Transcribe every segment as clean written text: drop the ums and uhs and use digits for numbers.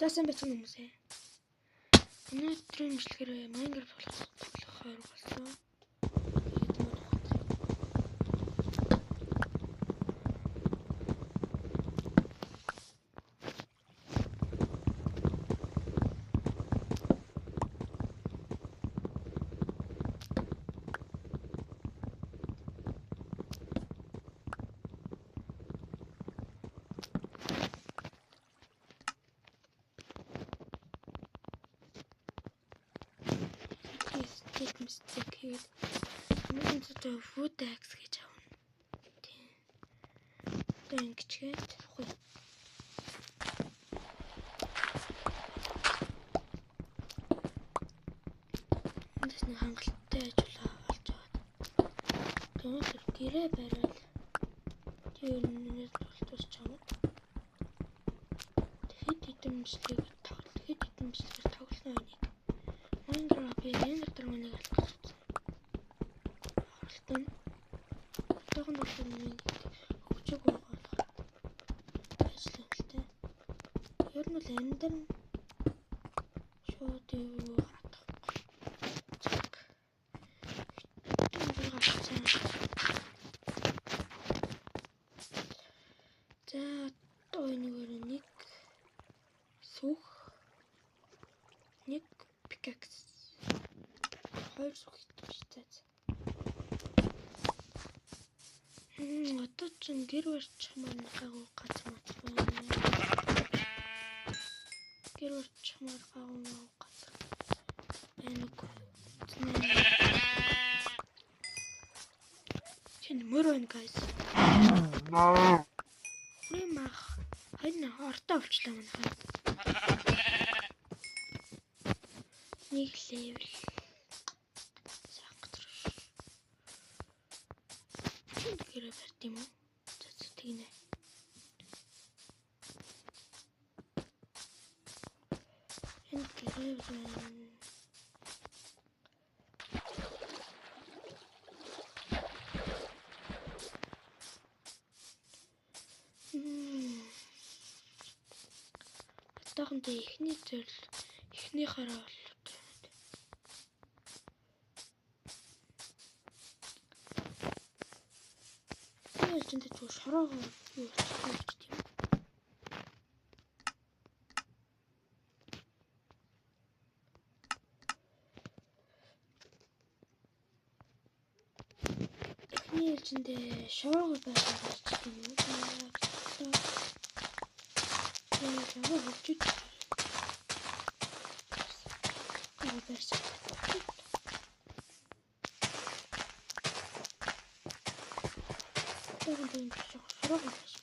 Заасан байсан хүмүүсээ. Өнөөдрийн бичлэгээр Minecraft тоглох хоёр болсон. Mistake хийгээд энэ зөв food axe гэж аавна. Тийм. Одоо ингэчгээд хүй. Эндээс нэг хангалттай ажиллаа олж аваад. Тэгээд гэрээ бариад тэр нэрээр тултурч аваад. Хэд хэдэн бичлэг тоглоно энийг. Minecraft энэ дөрмөнийг алхацсан. Оролтон. Одоохон дөрмөнийг хөгжөг байгаа. Ажлынхтай. Ер нь л энэ дэр шууд юу хатах. Чак. За одоо нэг сүх нэг pickaxe хоёр сүх хийчихсэн. Одоо ч гэр барьж маань гагуу газар байна. Гэр барьж маань гагуу газар байна. Чин мөр байна guys. Мах хайна ортоо авчлаа манай. Нэг левел. Гэрээ барьд юм уу? За тэгнэ. Энэ гэрээ байна. Одоохондоо эхний хараа бол энэ ч шороо юу болчих тийм. Эхний ээлжиндээ шороо байсан юм уу? Тэгээ хөвчөж байсан. Тэгээд шороо байсан.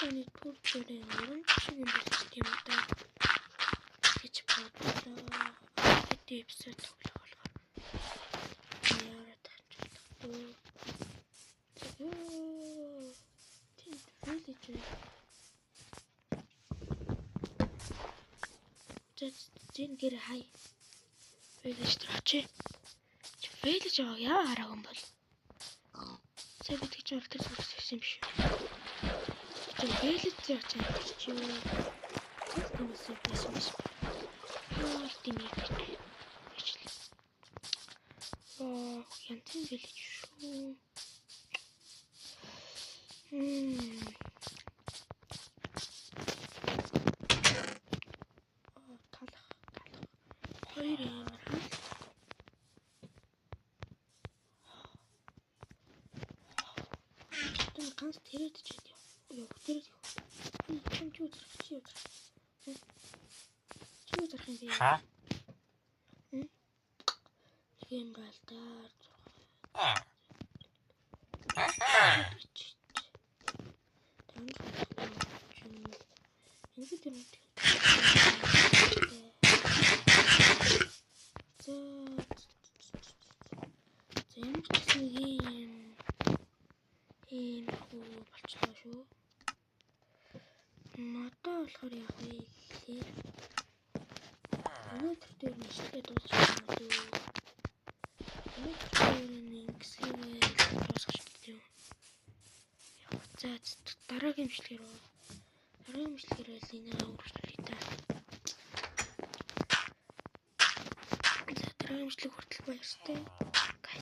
Ini purple yang orange yang berstiam dah. Cepat dah. Kita bisa tolak. Ni ada tu. Village. Jadi kira hai. Village teraceh. Village ya arah umbal. Saya betul betul terus sih. Village teraceh. Kamu sebesar. Timik. Oh, yang village. ганц тэрэд чад яв. Тэрэд яв. Чим ч үзрэх чи яв. Чи үзрэх юм бэ? Ха? Тийм байл да. Болчихлоо шүү. Одоо болохоор яг хэлээ. Өнөөдөр дээр нэшлэгээ дуусчихсан үү? Өнөөдөр нэгсгээ дуусчихсан. За дараагийн имчилгээ рүү. Дараагийн имчилгээр л энэ өөрчлөлөө та. За дараагийн имчилгээ хүртэл баяртай.